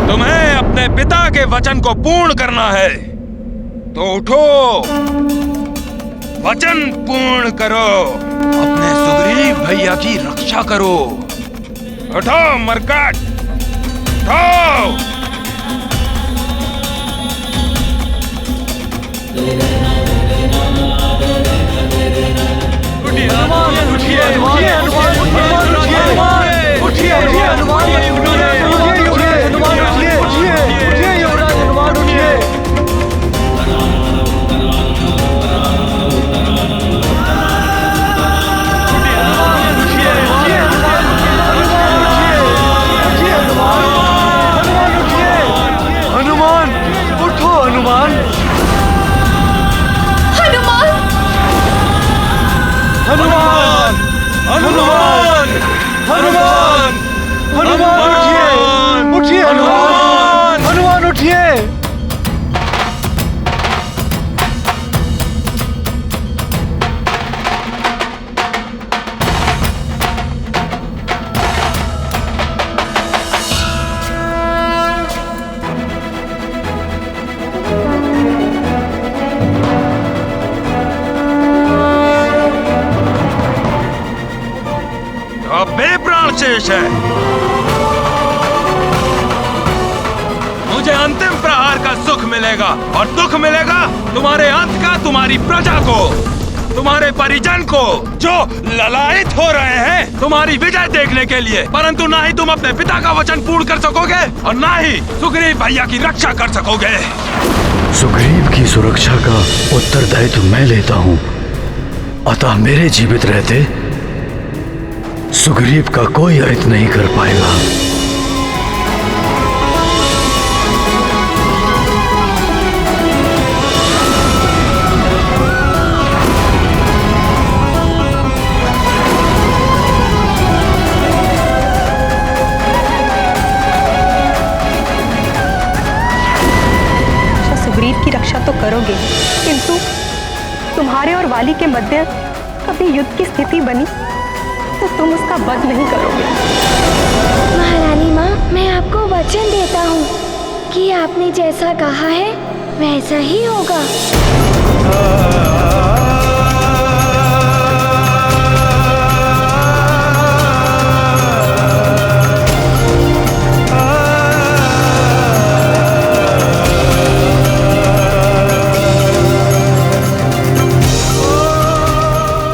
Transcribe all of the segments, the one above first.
तुम्हें अपने पिता के वचन को पूर्ण करना है, तो उठो, वचन पूर्ण करो, अपने सुग्रीव भैया की रक्षा करो। उठो मरकट, उठो। शेष है। मुझे अंतिम प्रहार का सुख मिलेगा और दुख मिलेगा तुम्हारे अंत का, तुम्हारी प्रजा को, तुम्हारे परिजन को, जो ललायित हो रहे हैं तुम्हारी विजय देखने के लिए। परंतु ना ही तुम अपने पिता का वचन पूर्ण कर सकोगे और ना ही सुग्रीव भैया की रक्षा कर सकोगे। सुग्रीव की सुरक्षा का उत्तरदायित्व मैं लेता हूँ, अतः मेरे जीवित रहते सुग्रीव का कोई अहित नहीं कर पाएगा। सुग्रीव की रक्षा तो करोगे, किंतु तुम्हारे और वाली के मध्य कभी युद्ध की स्थिति बनी तो तुम उसका वध नहीं करोगे। महारानी माँ, मैं आपको वचन देता हूँ कि आपने जैसा कहा है वैसा ही होगा।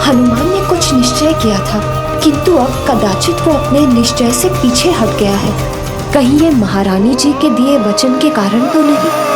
हनुमान ने कुछ निश्चय किया था, किंतु अब कदाचित वो अपने निश्चय से पीछे हट गया है। कहीं ये महारानी जी के दिए वचन के कारण तो नहीं?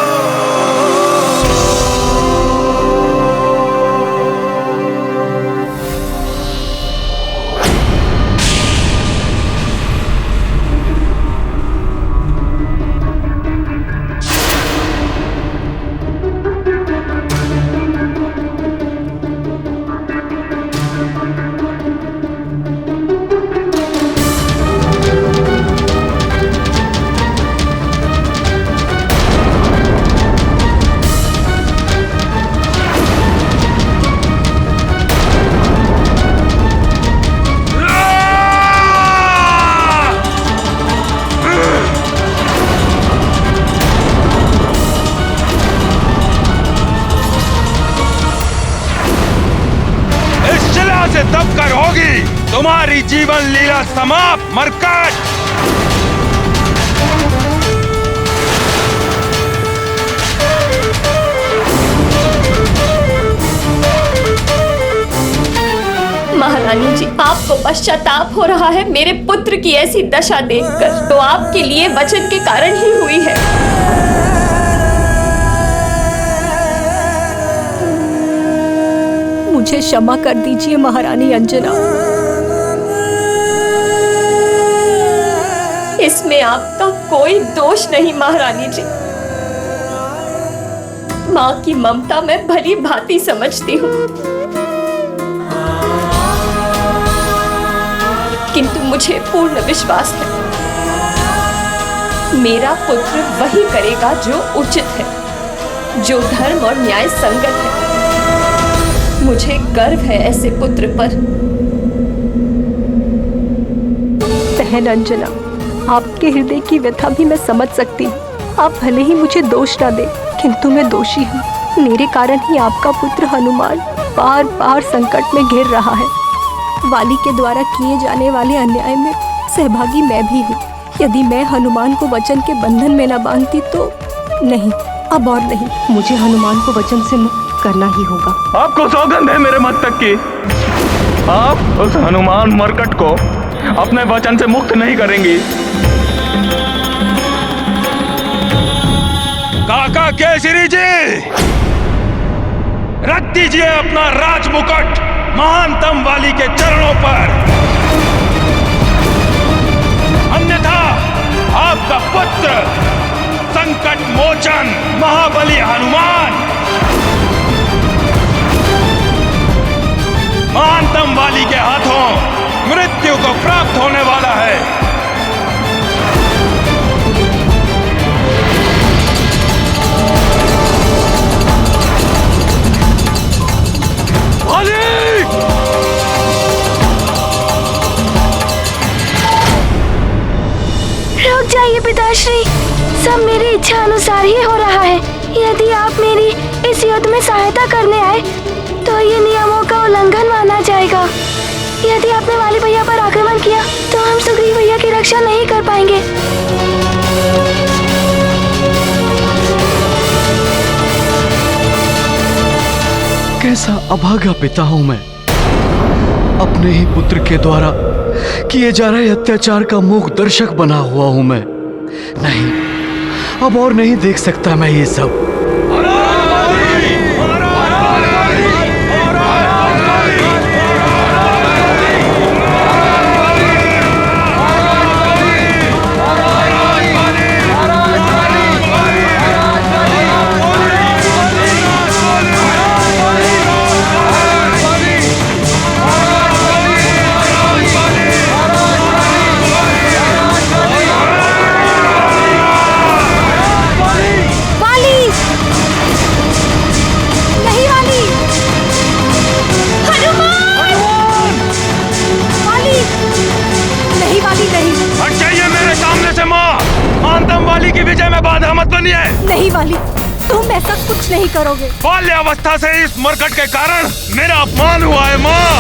तब कर होगी तुम्हारी जीवन लीला समाप्त मरकट। महारानी जी, आपको पश्चाताप हो रहा है मेरे पुत्र की ऐसी दशा देखकर, तो आपके लिए वचन के कारण ही हुई है। मुझे क्षमा कर दीजिए महारानी अंजना। इसमें आपका कोई दोष नहीं महारानी जी। माँ की ममता मैं भली भांति समझती हूँ, किंतु मुझे पूर्ण विश्वास है मेरा पुत्र वही करेगा जो उचित है, जो धर्म और न्याय संगत है। मुझे गर्व है ऐसे पुत्र पर। बहन अंजना, आपके हृदय की व्यथा भी मैं समझ सकती हूँ। आप भले ही मुझे दोष ना दे, किंतु मैं दोषी हूँ। मेरे कारण ही आपका पुत्र हनुमान बार बार संकट में घिर रहा है। वाली के द्वारा किए जाने वाले अन्याय में सहभागी मैं भी हूँ। यदि मैं हनुमान को वचन के बंधन में न बांधती तो नहीं, अब और नहीं, मुझे हनुमान को वचन से मुक्त करना ही होगा। आपको सौगंध है मेरे मस्तक की, आप उस हनुमान मरकट को अपने वचन से मुक्त नहीं करेंगी। काका केसरी जी, रख दीजिए अपना राजमुकुट महानतम वाली के चरणों पर, अन्यथा आपका पुत्र संकट मोचन महाबली हनुमान महानतम वाली के हाथों मृत्यु को प्राप्त होने वाला है। रुक जाइए पिताश्री, सब मेरी इच्छा अनुसार ही हो रहा है। यदि आप मेरी इस युद्ध में सहायता करने आए तो ये नियमों का उल्लंघन माना जाएगा। यदि आपने वाली भैया पर आक्रमण किया तो हम सुग्रीव भैया की रक्षा नहीं कर पाएंगे। कैसा अभागा पिता हूं मैं, अपने ही पुत्र के द्वारा किए जा रहे अत्याचार का मूक दर्शक बना हुआ हूं मैं। नहीं, अब और नहीं देख सकता मैं ये सब। नहीं वाली, तुम ऐसा कुछ नहीं करोगे। बाल्यावस्था से इस मरकट के कारण मेरा अपमान हुआ है माँ।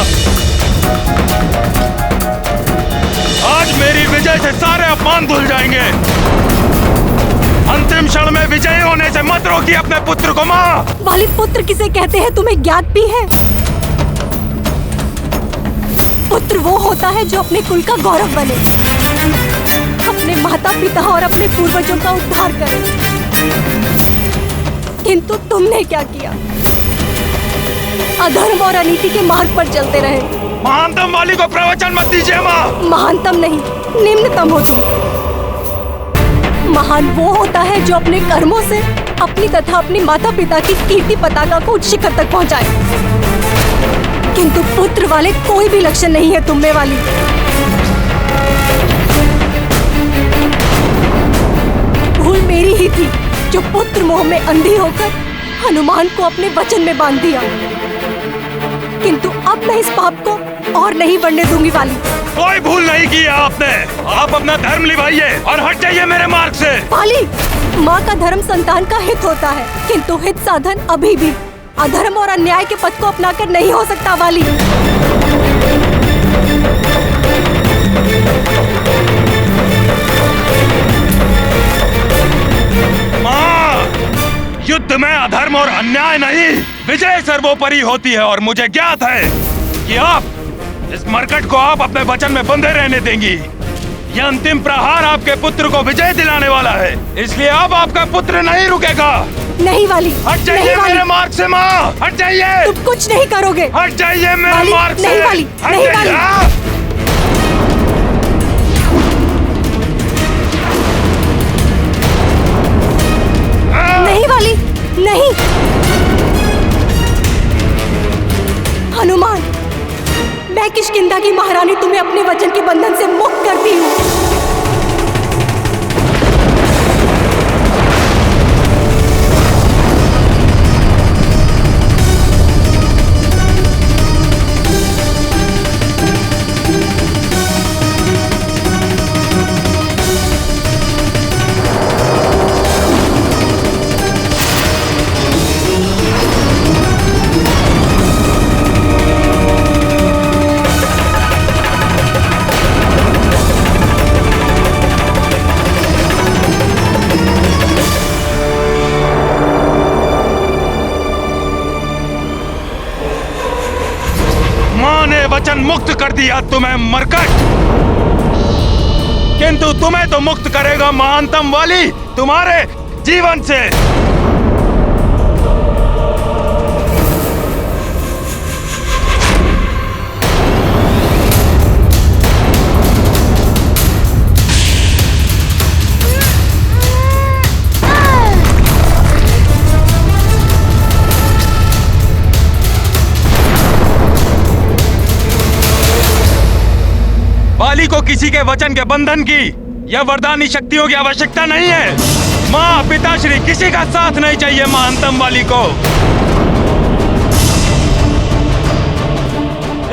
आज मेरी विजय से सारे अपमान धुल जाएंगे। अंतिम क्षण में विजयी होने से मत रोकिए अपने पुत्र को माँ। वाली, पुत्र किसे कहते हैं तुम्हें ज्ञात भी है? पुत्र वो होता है जो अपने कुल का गौरव बने, अपने माता पिता और अपने पूर्वजों का उद्धार करे। किंतु तुमने क्या किया? अधर्म और अनीति के मार्ग पर चलते रहे। महानतम वाली को प्रवचन मत दीजिए माँ। महानतम नहीं, निम्नतम हो तुम। महान वो होता है जो अपने कर्मों से अपनी तथा अपनी माता पिता की कीर्ति पताका को उच्च शिखर तक पहुंचाए। किंतु पुत्र वाले कोई भी लक्षण नहीं है तुम में वाली। भूल मेरी ही थी जो पुत्र मोह में अंधी होकर हनुमान को अपने वचन में बांध दिया। किंतु अब मैं इस पाप को और नहीं बढ़ने दूंगी वाली। कोई भूल नहीं की है आपने। आप अपना धर्म निभाइए और हट जाइए मेरे मार्ग से। वाली, माँ का धर्म संतान का हित होता है, किंतु हित साधन अभी भी अधर्म और अन्याय के पथ को अपनाकर नहीं हो सकता वाली। युद्ध में अधर्म और अन्याय नहीं, विजय सर्वोपरि होती है। और मुझे ज्ञात है कि आप इस मरकट को आप अपने वचन में बंधे रहने देंगी। यह अंतिम प्रहार आपके पुत्र को विजय दिलाने वाला है, इसलिए अब आपका पुत्र नहीं रुकेगा। नहीं वाली, हट जाइए मेरे मार्ग से माँ, हट जाइए। तुम कुछ नहीं करोगे। हट जाइए मेरे मार्ग से। नहीं वाली, नहीं वाली। नहीं वाली, नहीं। हनुमान, मैं किष्किंधा की महारानी तुम्हें अपने वचन के बंधन से मुक्त करती हूँ। वचन मुक्त कर दिया तुम्हें मरकट, किंतु तुम्हें तो मुक्त करेगा महानतम वाली तुम्हारे जीवन से। वाली को किसी के वचन के बंधन की या वरदानी शक्तियों की आवश्यकता नहीं है। माँ पिताश्री किसी का साथ नहीं चाहिए महानतम वाली को।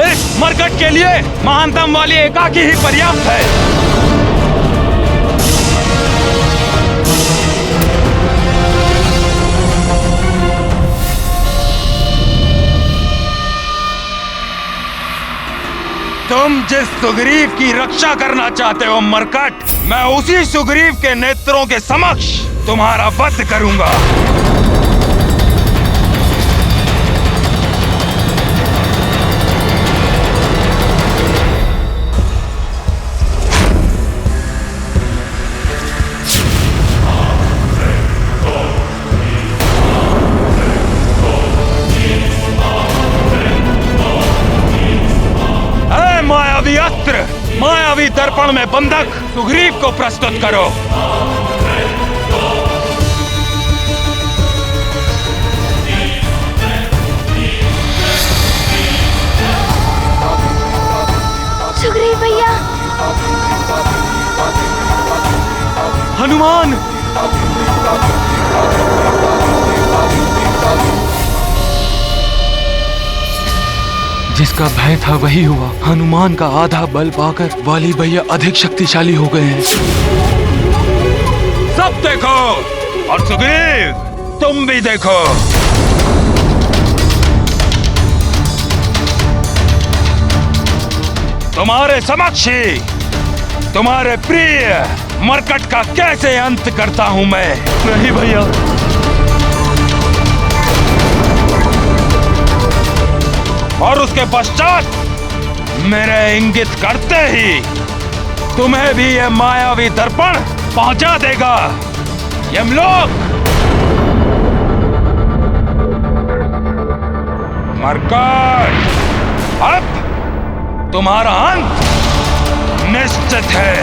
इस मरकट के लिए महानतम वाली एकाकी ही पर्याप्त है। तुम जिस सुग्रीव की रक्षा करना चाहते हो मरकट, मैं उसी सुग्रीव के नेत्रों के समक्ष तुम्हारा वध करूंगा। मायावी अस्त्र, मायावी दर्पण में बंधक सुग्रीव को प्रस्तुत करो। सुग्रीव भैया। हनुमान! जिसका भय था वही हुआ। हनुमान का आधा बल पाकर वाली भैया अधिक शक्तिशाली हो गए हैं। सब देखो, और सुग्रीव तुम भी देखो। तुम्हारे समक्ष ही तुम्हारे प्रिय मरकट का कैसे अंत करता हूं मैं। नहीं भैया, और उसके पश्चात मेरे इंगित करते ही तुम्हें भी यह मायावी दर्पण पहुंचा देगा यमलोक। मरकट, अब तुम्हारा अंत निश्चित है।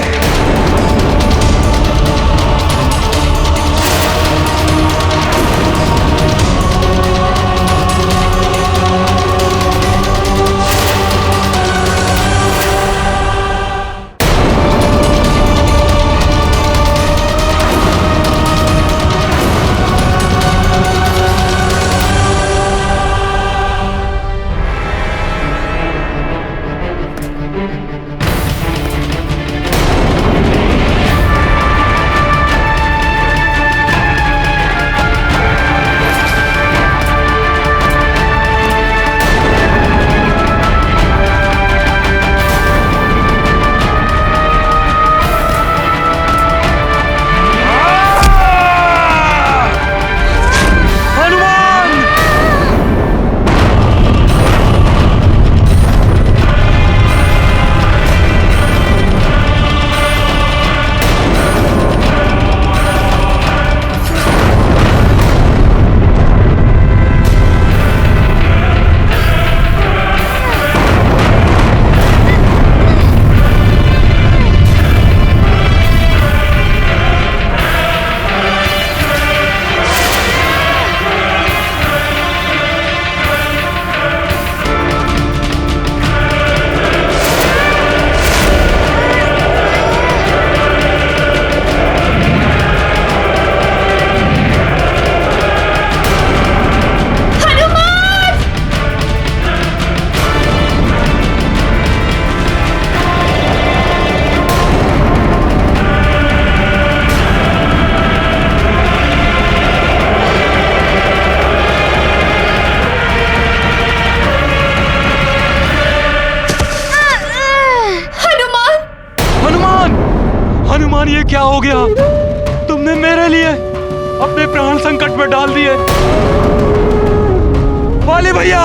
ये क्या हो गया? तुमने मेरे लिए अपने प्राण संकट में डाल दिए। वाली भैया,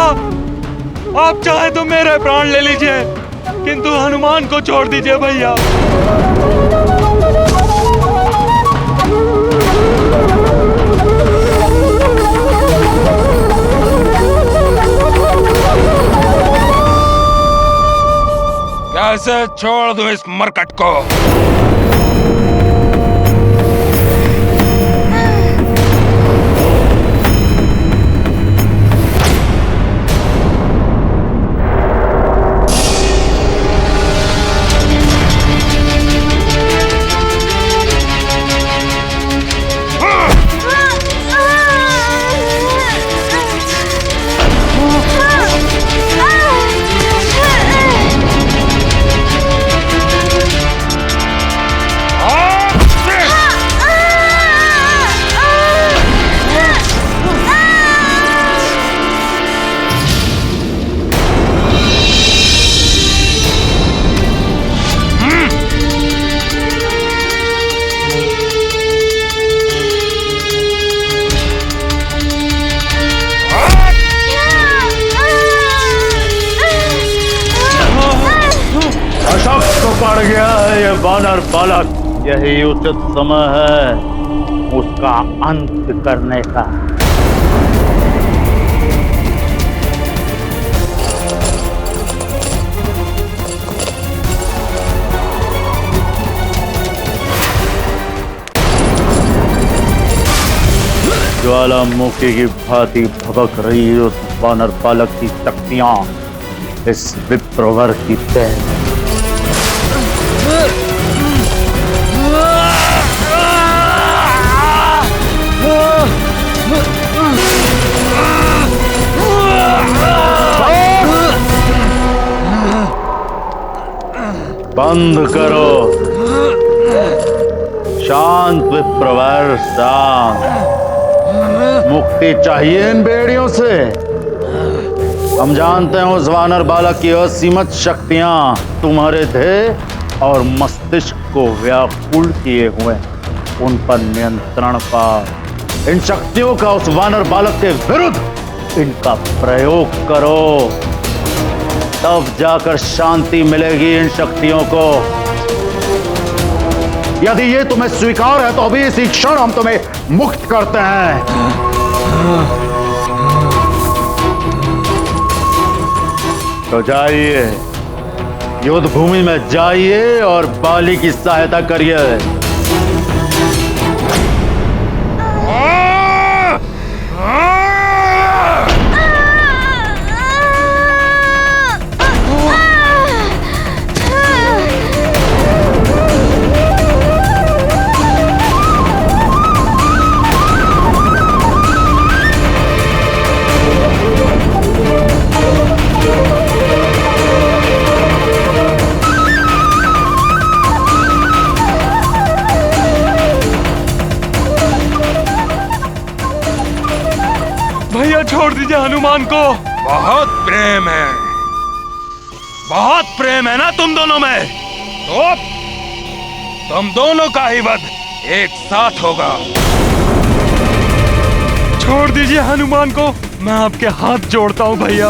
आप चाहे तो मेरे प्राण ले लीजिए, किंतु हनुमान को छोड़ दीजिए भैया। कैसे छोड़ दूं इस मरकट को? पड़ गया है ये वानर बालक, यही उचित समय है उसका अंत करने का। ज्वालामुखी की भांति भभक रही उस वानर बालक की शक्तियां इस विप्रवर की तह बंद करो। शांत विप्रवर, शांत। मुक्ति चाहिए इन बेड़ियों से। हम जानते हैं उस वानर बालक की असीमित शक्तियां तुम्हारे देह और मस्तिष्क को व्याकुल किए हुए, उन पर नियंत्रण पा। इन शक्तियों का उस वानर बालक के विरुद्ध इनका प्रयोग करो, तब जाकर शांति मिलेगी इन शक्तियों को। यदि ये तुम्हें स्वीकार है तो अभी इसी क्षण हम तुम्हें मुक्त करते हैं। तो जाइए, युद्ध भूमि में जाइए और बाली की सहायता करिए। भैया छोड़ दीजिए हनुमान को। बहुत प्रेम है, बहुत प्रेम है ना तुम दोनों में, तो तुम दोनों का ही वध एक साथ होगा। छोड़ दीजिए हनुमान को, मैं आपके हाथ जोड़ता हूँ भैया।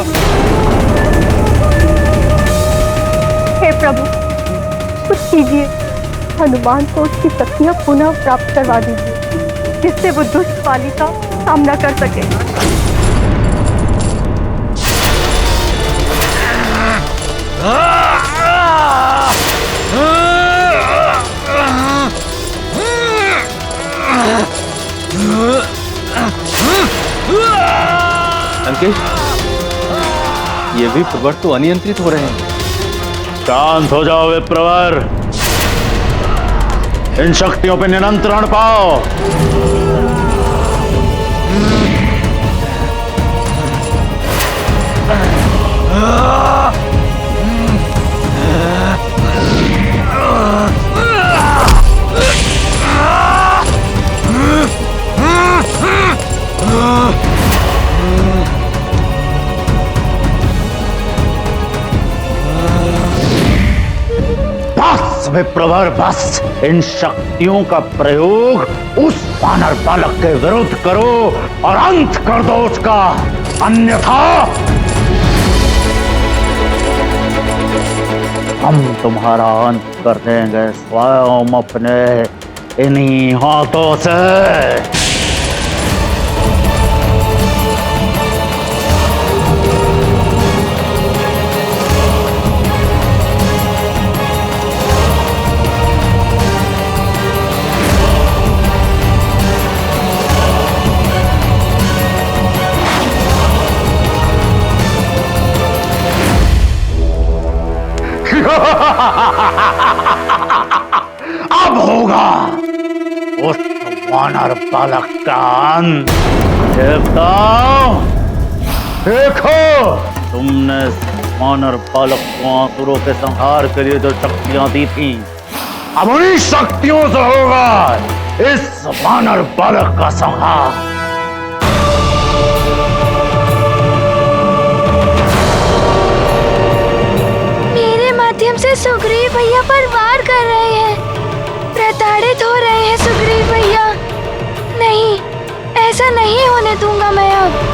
हे प्रभु, कुछ कीजिए, हनुमान को उसकी शक्तियां पुनः प्राप्त करवा दीजिए, जिससे वो दुष्ट बाली का सामना कर सके। लंकेश, ये भी प्रवर तो अनियंत्रित हो रहे हैं। शांत हो जाओ विप्रवर, इन शक्तियों पे नियंत्रण पाओ। बस विप्रवर, बस। इन शक्तियों का प्रयोग उस वानर बालक के विरुद्ध करो और अंत कर दो उसका, अन्यथा हम तुम्हारा अंत कर देंगे स्वयं अपने इन्हीं हाथों से। अब होगा उस वानर बालक का अंत। देखो तुमने वानर बालक को आसुरों के संहार के लिए जो शक्तियां दी थी, अब उन्हीं शक्तियों से होगा इस वानर बालक का संहार। माध्यम से सुग्रीव भैया पर वार कर रहे हैं, प्रताड़ित हो रहे हैं सुग्रीव भैया। नहीं, ऐसा नहीं होने दूंगा मैं अब।